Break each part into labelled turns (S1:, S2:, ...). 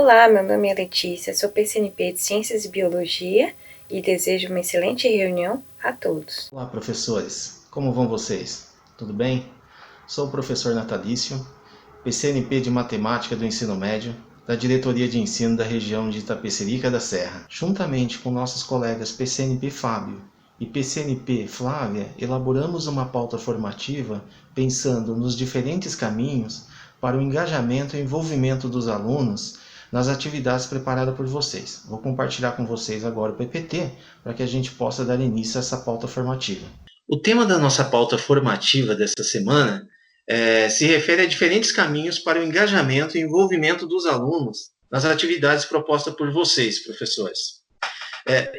S1: Olá, meu nome é Letícia, sou PCNP de Ciências e Biologia e desejo uma excelente reunião a todos.
S2: Olá, professores. Como vão vocês? Tudo bem? Sou o professor Natalício, PCNP de Matemática do Ensino Médio, da Diretoria de Ensino da região de Itapecerica da Serra. Juntamente com nossos colegas PCNP Fábio e PCNP Flávia, elaboramos uma pauta formativa pensando nos diferentes caminhos para o engajamento e envolvimento dos alunos nas atividades preparadas por vocês. Vou compartilhar com vocês agora o PPT para que a gente possa dar início a essa pauta formativa. O tema da nossa pauta formativa desta semana se refere a diferentes caminhos para o engajamento e envolvimento dos alunos nas atividades propostas por vocês, professores.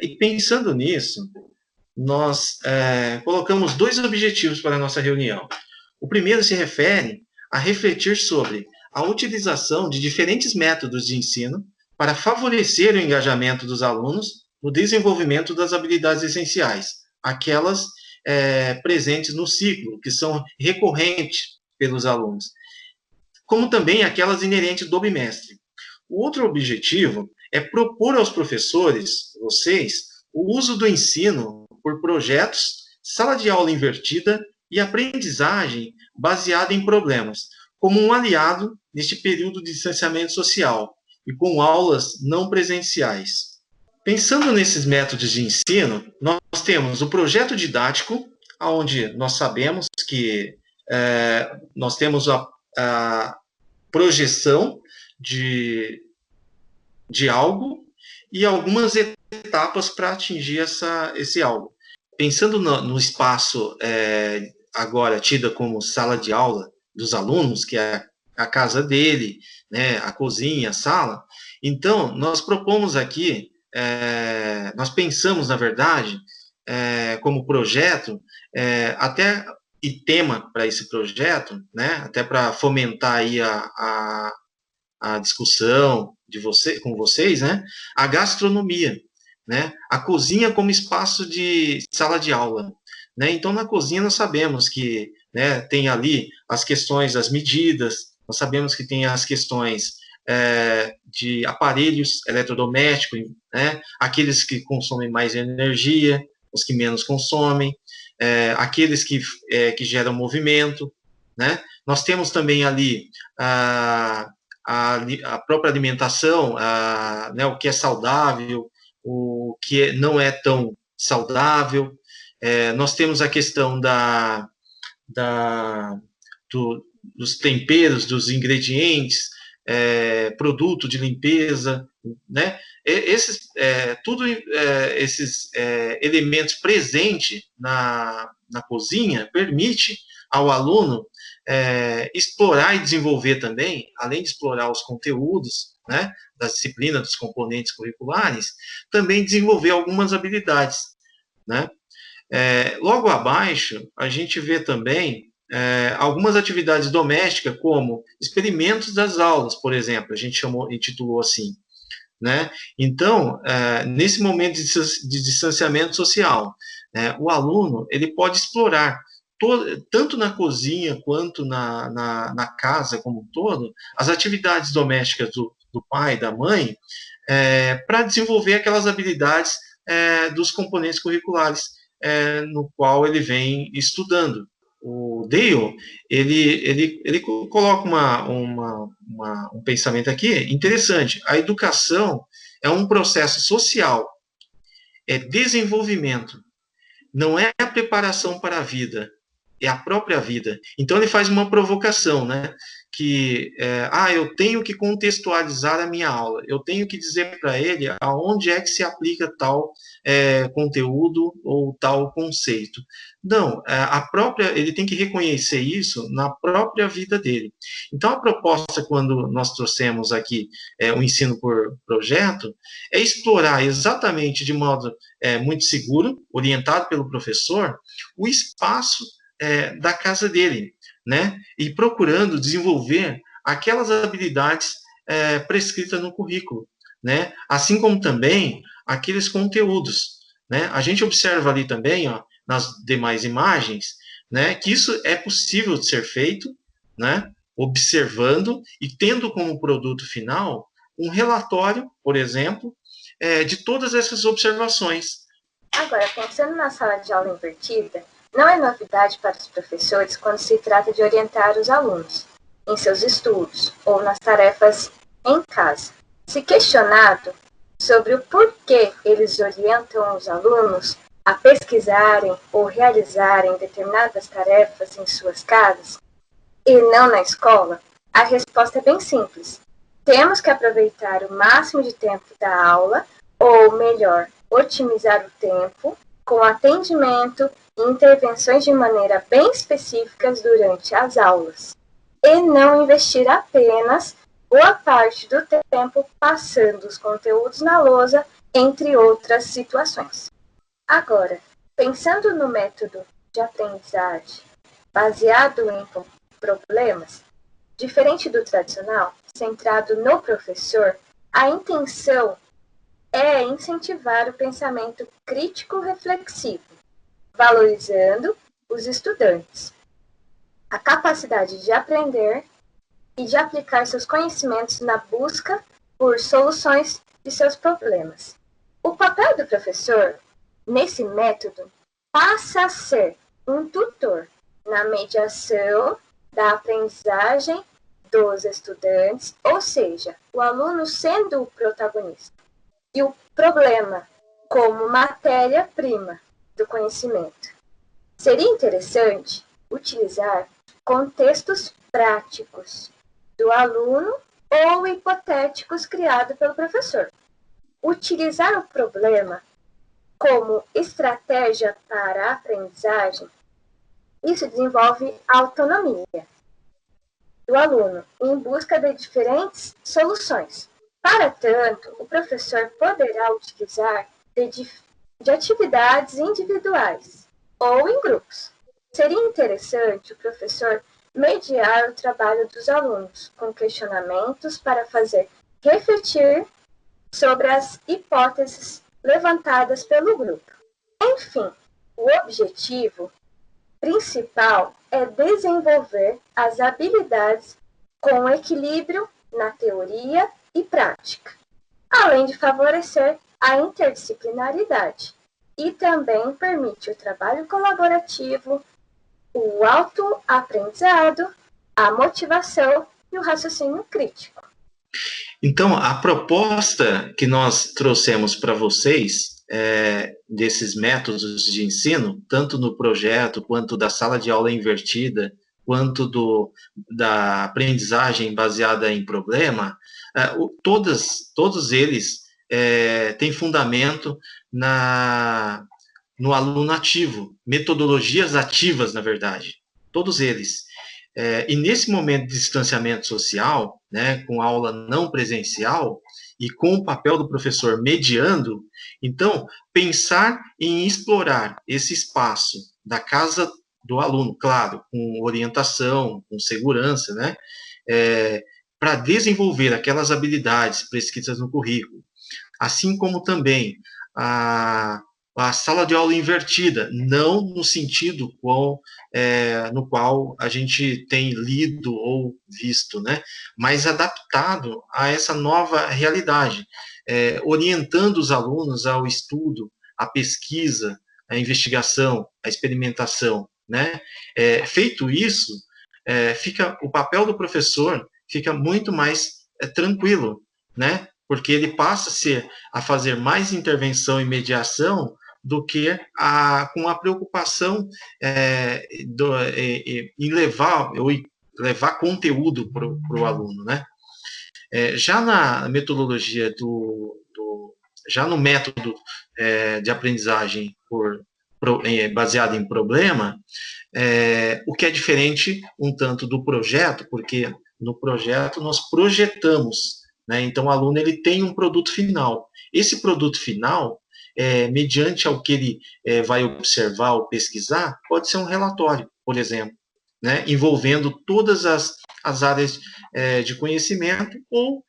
S2: E pensando nisso, nós colocamos dois objetivos para a nossa reunião. O primeiro se refere a refletir sobre a utilização de diferentes métodos de ensino para favorecer o engajamento dos alunos no desenvolvimento das habilidades essenciais, aquelas presentes no ciclo, que são recorrentes pelos alunos, como também aquelas inerentes do bimestre. O outro objetivo é propor aos professores, vocês, o uso do ensino por projetos, sala de aula invertida e aprendizagem baseada em problemas, como um aliado neste período de distanciamento social e com aulas não presenciais. Pensando nesses métodos de ensino, nós temos o projeto didático, onde nós sabemos que nós temos a projeção de algo e algumas etapas para atingir esse algo. Pensando no espaço agora tido como sala de aula dos alunos, que é a casa dele, né, a cozinha, a sala, então nós propomos aqui, nós pensamos, na verdade, como projeto, até e tema para esse projeto, né, até para fomentar aí a discussão com vocês, né, a gastronomia, né, a cozinha como espaço de sala de aula, né. Então, na cozinha nós sabemos que, né, tem ali as questões das medidas, nós sabemos que tem as questões de aparelhos eletrodomésticos, né, aqueles que consomem mais energia, os que menos consomem, aqueles que geram movimento, né. Nós temos também ali a própria alimentação, né, o que é saudável, o que não é tão saudável. Nós temos a questão dos temperos, dos ingredientes, produto de limpeza, né? Esses elementos presentes na cozinha permite ao aluno explorar e desenvolver também, além de explorar os conteúdos, né, das disciplinas, dos componentes curriculares, também desenvolver algumas habilidades, né? Logo abaixo, a gente vê também algumas atividades domésticas, como experimentos das aulas, por exemplo, a gente intitulou assim, né? Então, nesse momento de distanciamento social, o aluno ele pode explorar tanto na cozinha quanto na casa como um todo, as atividades domésticas do pai, da mãe, para desenvolver aquelas habilidades dos componentes curriculares no qual ele vem estudando. O Dale, ele coloca um pensamento aqui interessante. A educação é um processo social, é desenvolvimento, não é a preparação para a vida, é a própria vida. Então ele faz uma provocação, né? Que eu tenho que contextualizar a minha aula, eu tenho que dizer para ele aonde é que se aplica tal conteúdo ou tal conceito. Não, ele tem que reconhecer isso na própria vida dele. Então a proposta, quando nós trouxemos aqui o ensino por projeto, é explorar exatamente de modo muito seguro, orientado pelo professor, o espaço da casa dele, né? E procurando desenvolver aquelas habilidades prescritas no currículo, né? Assim como também aqueles conteúdos, né? A gente observa ali também, ó, nas demais imagens, né, que isso é possível de ser feito, né? Observando e tendo como produto final um relatório, por exemplo, de todas essas observações.
S1: Agora, pensando na sala de aula invertida, não é novidade para os professores quando se trata de orientar os alunos em seus estudos ou nas tarefas em casa. Se questionado sobre o porquê eles orientam os alunos a pesquisarem ou realizarem determinadas tarefas em suas casas e não na escola, a resposta é bem simples. Temos que aproveitar o máximo de tempo da aula, ou melhor, otimizar o tempo com atendimento e intervenções de maneira bem específicas durante as aulas, e não investir apenas boa parte do tempo passando os conteúdos na lousa, entre outras situações. Agora, pensando no método de aprendizagem baseado em problemas, diferente do tradicional, centrado no professor, a intenção é incentivar o pensamento crítico reflexivo, valorizando os estudantes, a capacidade de aprender e de aplicar seus conhecimentos na busca por soluções de seus problemas. O papel do professor, nesse método, passa a ser um tutor na mediação da aprendizagem dos estudantes, ou seja, o aluno sendo o protagonista, e o problema como matéria-prima do conhecimento. Seria interessante utilizar contextos práticos do aluno ou hipotéticos criados pelo professor. Utilizar o problema como estratégia para a aprendizagem, isso desenvolve autonomia do aluno em busca de diferentes soluções. Para tanto, o professor poderá utilizar de atividades individuais ou em grupos. Seria interessante o professor mediar o trabalho dos alunos com questionamentos para fazer refletir sobre as hipóteses levantadas pelo grupo. Enfim, o objetivo principal é desenvolver as habilidades com equilíbrio na teoria e prática, além de favorecer a interdisciplinaridade, e também permite o trabalho colaborativo, o autoaprendizado, a motivação e o raciocínio crítico.
S2: Então, a proposta que nós trouxemos para vocês desses métodos de ensino, tanto no projeto, quanto da sala de aula invertida, quanto da aprendizagem baseada em problema, todos eles têm fundamento no aluno ativo, metodologias ativas, na verdade, todos eles. E nesse momento de distanciamento social, né, com aula não presencial e com o papel do professor mediando, então, pensar em explorar esse espaço da casa do aluno, claro, com orientação, com segurança, né, para desenvolver aquelas habilidades prescritas no currículo, assim como também a sala de aula invertida, não no sentido no qual a gente tem lido ou visto, né, mas adaptado a essa nova realidade, orientando os alunos ao estudo, à pesquisa, à investigação, à experimentação, né. Feito isso, o papel do professor fica muito mais tranquilo, né, porque ele passa a fazer mais intervenção e mediação do que com a preocupação em levar conteúdo para o aluno, né? Já na metodologia já no método de aprendizagem baseado em problema, o que é diferente um tanto do projeto, porque no projeto nós projetamos, né? Então o aluno ele tem um produto final. Esse produto final, mediante ao que ele vai observar ou pesquisar, pode ser um relatório, por exemplo, né? Envolvendo todas as áreas de conhecimento ou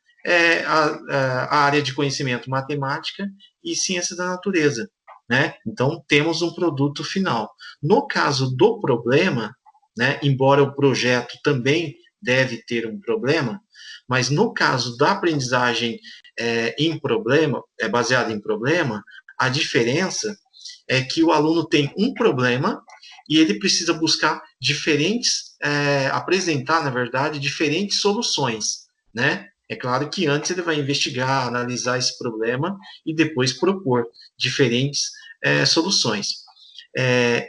S2: a área de conhecimento matemática e ciência da natureza, né? Então temos um produto final. No caso do problema, né, embora o projeto também deve ter um problema, mas no caso da aprendizagem baseada em problema, a diferença é que o aluno tem um problema e ele precisa buscar apresentar, na verdade, diferentes soluções, né? É claro que antes ele vai investigar, analisar esse problema e depois propor diferentes soluções.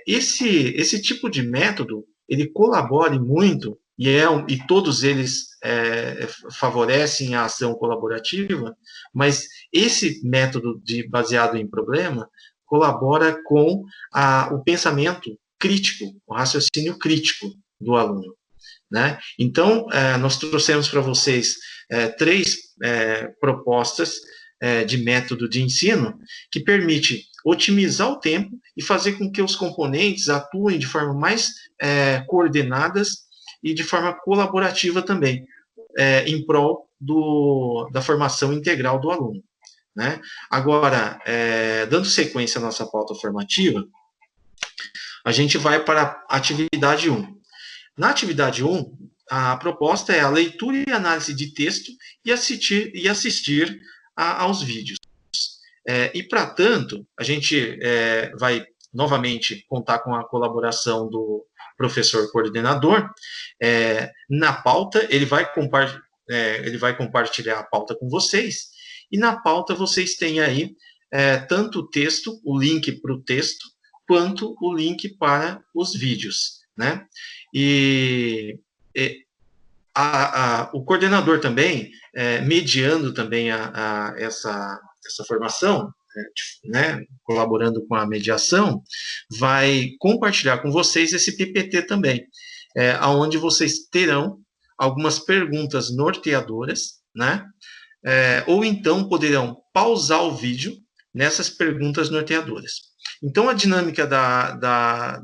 S2: Esse tipo de método, ele colabora muito, e todos eles favorecem a ação colaborativa, mas esse método baseado em problema colabora com o pensamento crítico, o raciocínio crítico do aluno, né? Então, nós trouxemos para vocês 3 propostas de método de ensino que permite otimizar o tempo e fazer com que os componentes atuem de forma mais coordenadas e de forma colaborativa também, em prol da formação integral do aluno, né? Agora, dando sequência à nossa pauta formativa, a gente vai para a atividade 1. Na atividade 1, a proposta é a leitura e análise de texto e assistir aos vídeos. E, para tanto, a gente vai novamente contar com a colaboração do professor coordenador. Na pauta, ele vai compartilhar a pauta com vocês, e na pauta vocês têm aí tanto o texto, o link para o texto, quanto o link para os vídeos, né? O coordenador também, mediando também essa formação, né, colaborando com a mediação, vai compartilhar com vocês esse PPT também, onde vocês terão algumas perguntas norteadoras, né, ou então poderão pausar o vídeo nessas perguntas norteadoras. Então, a dinâmica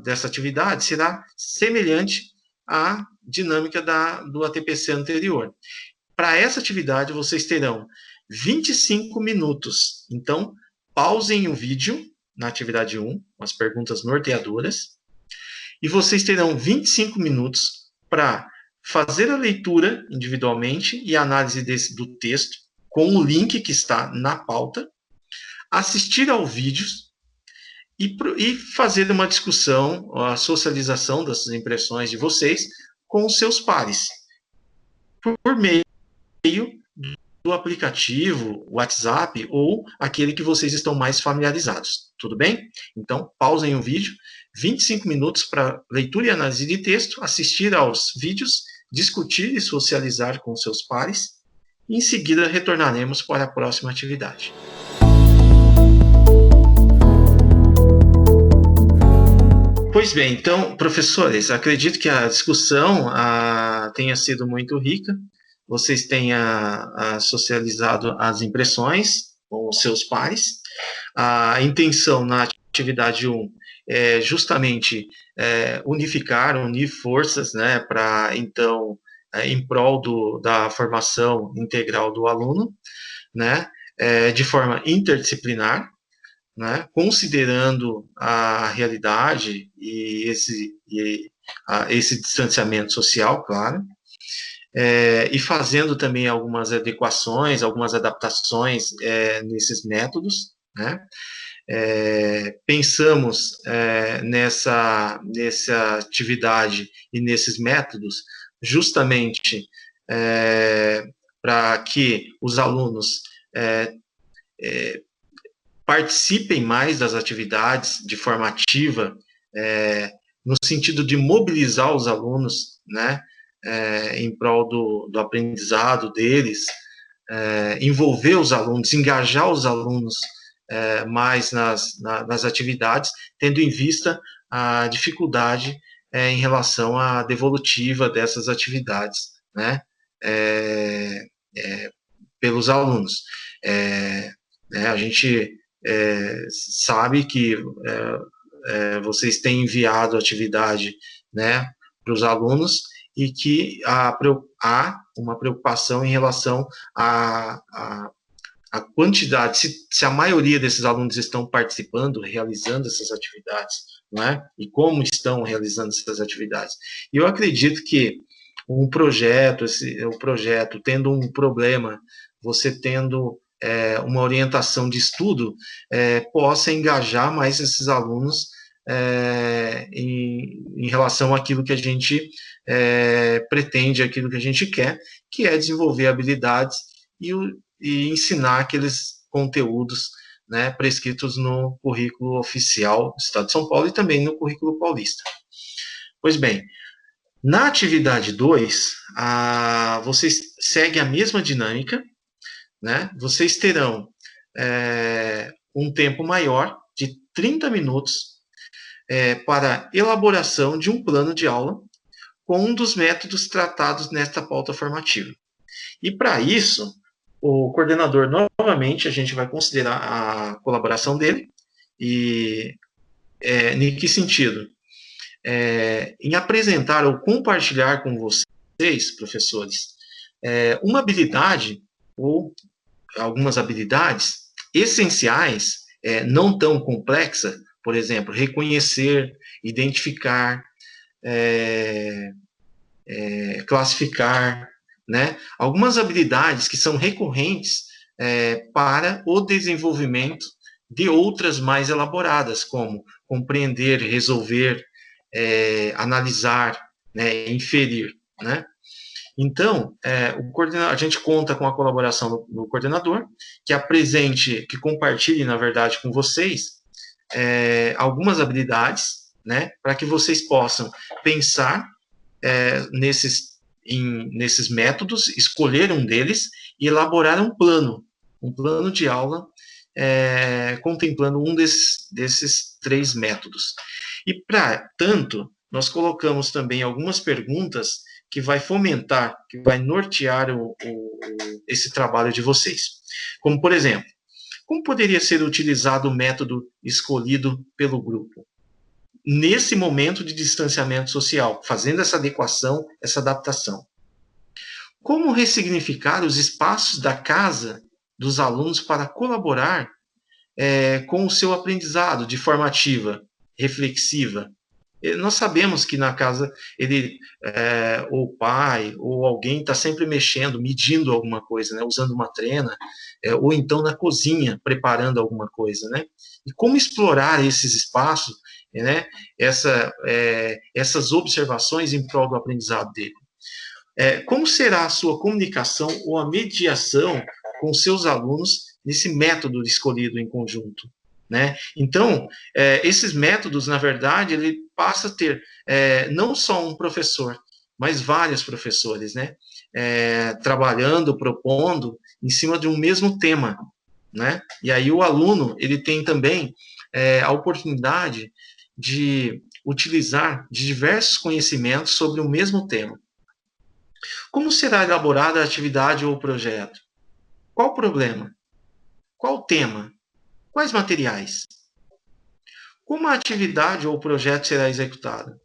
S2: dessa atividade será semelhante à dinâmica do ATPC anterior. Para essa atividade, vocês terão 25 minutos. Então, pausem o vídeo na atividade 1, com as perguntas norteadoras, e vocês terão 25 minutos para fazer a leitura individualmente e a análise do texto com o link que está na pauta, assistir ao vídeo e fazer uma discussão, a socialização dessas impressões de vocês com os seus pares, por meio do aplicativo, WhatsApp, ou aquele que vocês estão mais familiarizados. Tudo bem? Então, pausem o vídeo, 25 minutos para leitura e análise de texto, assistir aos vídeos, discutir e socializar com seus pares, e em seguida retornaremos para a próxima atividade. Pois bem, então, professores, acredito que a discussão tenha sido muito rica. Vocês tenham socializado as impressões com os seus pares. A intenção na atividade 1 é justamente unir forças, né, para, então, em prol da formação integral do aluno, né, de forma interdisciplinar, né, considerando a realidade e esse distanciamento social, claro, e fazendo também algumas adequações, algumas adaptações nesses métodos, né. Pensamos nessa atividade e nesses métodos justamente para que os alunos participem mais das atividades de forma ativa, no sentido de mobilizar os alunos, né, em prol do aprendizado deles, envolver os alunos, engajar os alunos mais nas atividades, tendo em vista a dificuldade em relação à devolutiva dessas atividades, né, pelos alunos. A gente sabe que vocês têm enviado atividade, né, para os alunos, e que há uma preocupação em relação à quantidade, se a maioria desses alunos estão participando, realizando essas atividades, não é? E como estão realizando essas atividades. E eu acredito que um projeto, o projeto tendo um problema, você tendo uma orientação de estudo, possa engajar mais esses alunos em relação àquilo que a gente pretende, aquilo que a gente quer, que é desenvolver habilidades e ensinar aqueles conteúdos, né, prescritos no currículo oficial do Estado de São Paulo e também no currículo paulista. Pois bem, na atividade 2, vocês seguem a mesma dinâmica, né? Vocês terão um tempo maior, de 30 minutos, para elaboração de um plano de aula com um dos métodos tratados nesta pauta formativa. E para isso, o coordenador, novamente, a gente vai considerar a colaboração dele. E em que sentido? Em apresentar ou compartilhar com vocês, professores, uma habilidade ou algumas habilidades essenciais, não tão complexa, por exemplo, reconhecer, identificar, classificar, né? Algumas habilidades que são recorrentes para o desenvolvimento de outras mais elaboradas, como compreender, resolver, analisar, né, inferir, né? Então, a gente conta com a colaboração do coordenador, que apresente, que compartilhe, na verdade, com vocês algumas habilidades, né, para que vocês possam pensar nesses métodos, escolher um deles e elaborar um plano de aula contemplando um desses 3 métodos. E, para tanto, nós colocamos também algumas perguntas que vai fomentar, que vai nortear esse trabalho de vocês. Como, por exemplo, como poderia ser utilizado o método escolhido pelo grupo nesse momento de distanciamento social, fazendo essa adequação, essa adaptação? Como ressignificar os espaços da casa dos alunos para colaborar com o seu aprendizado de forma ativa, reflexiva? Nós sabemos que na casa ou o pai ou alguém está sempre mexendo, medindo alguma coisa, né, usando uma trena, ou então na cozinha preparando alguma coisa, né? E como explorar esses espaços, né? Essas observações em prol do aprendizado dele? Como será a sua comunicação ou a mediação com seus alunos nesse método escolhido em conjunto, né? Então, esses métodos, na verdade, ele passa a ter não só um professor, mas vários professores, né? Trabalhando, propondo em cima de um mesmo tema, né? E aí o aluno, ele tem também a oportunidade de utilizar de diversos conhecimentos sobre o mesmo tema. Como será elaborada a atividade ou o projeto? Qual o problema? Qual o tema? Quais materiais? Como a atividade ou o projeto será executado?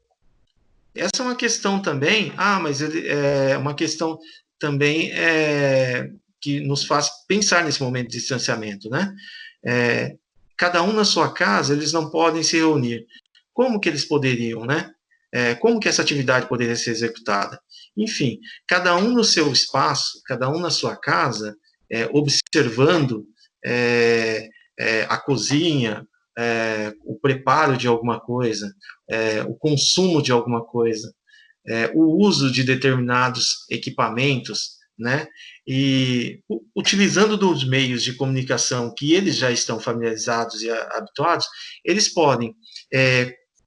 S2: Essa é uma questão também, mas é uma questão também que nos faz pensar nesse momento de distanciamento, né? Cada um na sua casa, eles não podem se reunir. Como que eles poderiam, né? Como que essa atividade poderia ser executada? Enfim, cada um no seu espaço, cada um na sua casa, observando a cozinha, o preparo de alguma coisa, o consumo de alguma coisa, o uso de determinados equipamentos, né? E utilizando dos meios de comunicação que eles já estão familiarizados e habituados, eles podem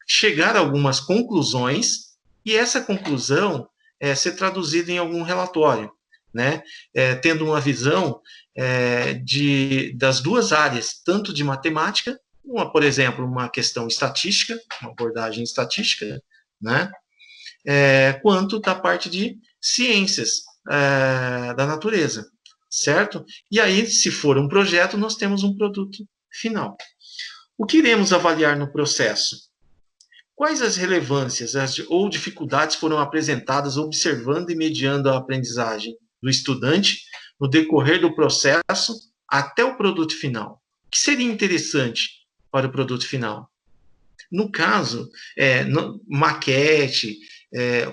S2: chegar a algumas conclusões e essa conclusão ser traduzida em algum relatório, né? Tendo uma visão das duas áreas, tanto de matemática, por exemplo, uma questão estatística, uma abordagem estatística, né? Quanto da parte de ciências da natureza, certo? E aí, se for um projeto, nós temos um produto final. O que iremos avaliar no processo? Quais as relevâncias ou dificuldades foram apresentadas observando e mediando a aprendizagem do estudante no decorrer do processo até o produto final? O que seria interessante para o produto final? No caso, maquete,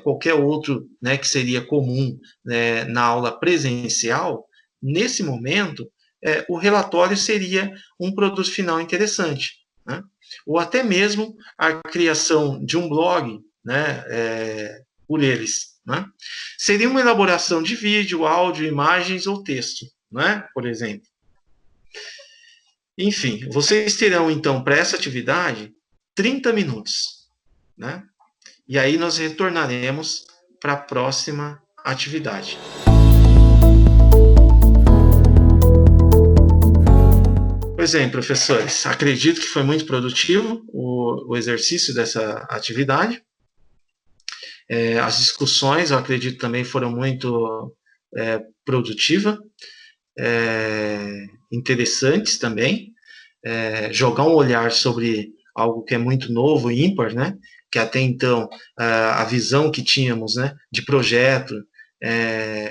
S2: qualquer outro, né, que seria comum, né, na aula presencial, nesse momento, o relatório seria um produto final interessante, né? Ou até mesmo a criação de um blog, né, por eles, né? Seria uma elaboração de vídeo, áudio, imagens ou texto, né, por exemplo. Enfim, vocês terão, então, para essa atividade, 30 minutos, né? E aí nós retornaremos para a próxima atividade. Pois é, professores, acredito que foi muito produtivo o exercício dessa atividade. As discussões, eu acredito, também foram muito produtivas, interessantes também. Jogar um olhar sobre algo que é muito novo e ímpar, né? Que até então a visão que tínhamos, né, de projeto,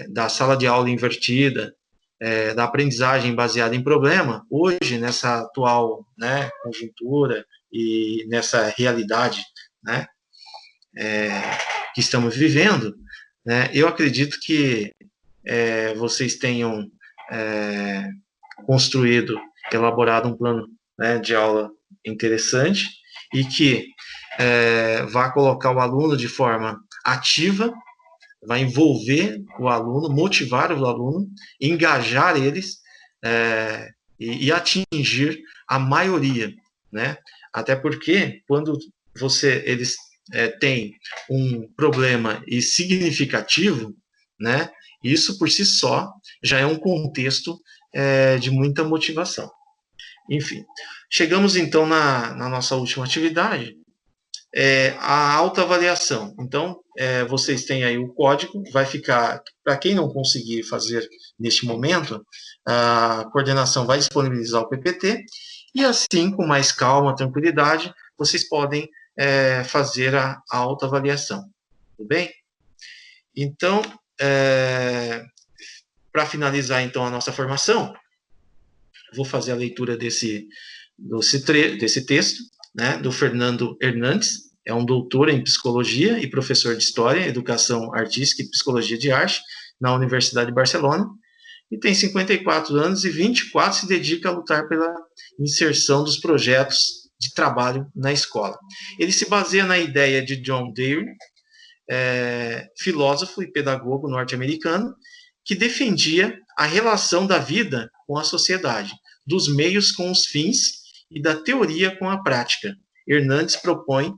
S2: da sala de aula invertida, da aprendizagem baseada em problema, hoje, nessa atual, né, conjuntura e nessa realidade, né, que estamos vivendo, né, eu acredito que vocês tenham construído, elaborado um plano, né, de aula interessante e que vai colocar o aluno de forma ativa, vai envolver o aluno, motivar o aluno, engajar eles e atingir a maioria, né? Até porque quando eles têm um problema e significativo, né? Isso por si só já é um contexto de muita motivação. Enfim, chegamos então na nossa última atividade, a autoavaliação. Então, vocês têm aí o código, vai ficar, para quem não conseguir fazer neste momento, a coordenação vai disponibilizar o PPT, e assim, com mais calma, tranquilidade, vocês podem fazer a autoavaliação. Tudo bem? Então, para finalizar, então, a nossa formação, vou fazer a leitura desse texto, né, do Fernando Hernandes, é um doutor em psicologia e professor de história, educação artística e psicologia de arte na Universidade de Barcelona, e tem 54 anos e 24 se dedica a lutar pela inserção dos projetos de trabalho na escola. Ele se baseia na ideia de John Dewey, filósofo e pedagogo norte-americano, que defendia a relação da vida com a sociedade, dos meios com os fins e da teoria com a prática. Hernandes propõe,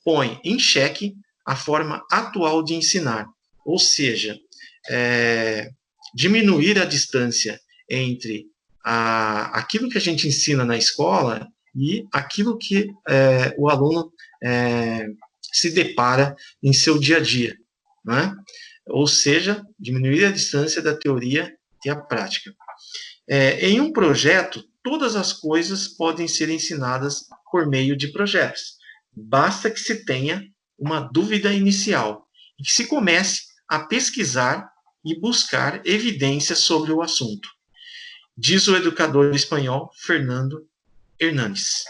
S2: põe em xeque a forma atual de ensinar, ou seja, diminuir a distância entre aquilo que a gente ensina na escola e aquilo que o aluno se depara em seu dia a dia, né? Ou seja, diminuir a distância da teoria e a prática. Em um projeto, todas as coisas podem ser ensinadas por meio de projetos. Basta que se tenha uma dúvida inicial e que se comece a pesquisar e buscar evidências sobre o assunto, diz o educador espanhol Fernando Hernandes.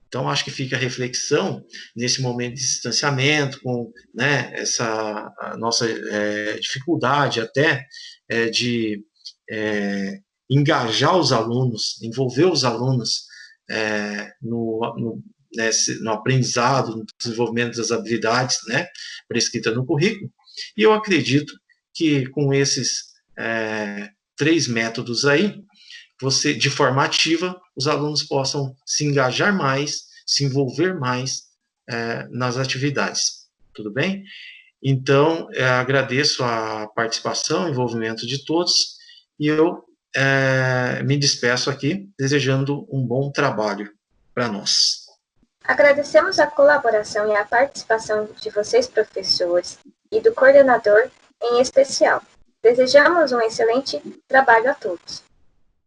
S2: Então, acho que fica a reflexão nesse momento de distanciamento, com, né, essa nossa dificuldade até de engajar os alunos, envolver os alunos no aprendizado, no desenvolvimento das habilidades, né, prescritas no currículo. E eu acredito que com esses 3 métodos aí, de forma ativa, os alunos possam se engajar mais, se envolver mais nas atividades. Tudo bem? Então, agradeço a participação, o envolvimento de todos, e eu me despeço aqui, desejando um bom trabalho para nós.
S1: Agradecemos a colaboração e a participação de vocês, professores, e do coordenador em especial. Desejamos um excelente trabalho a todos.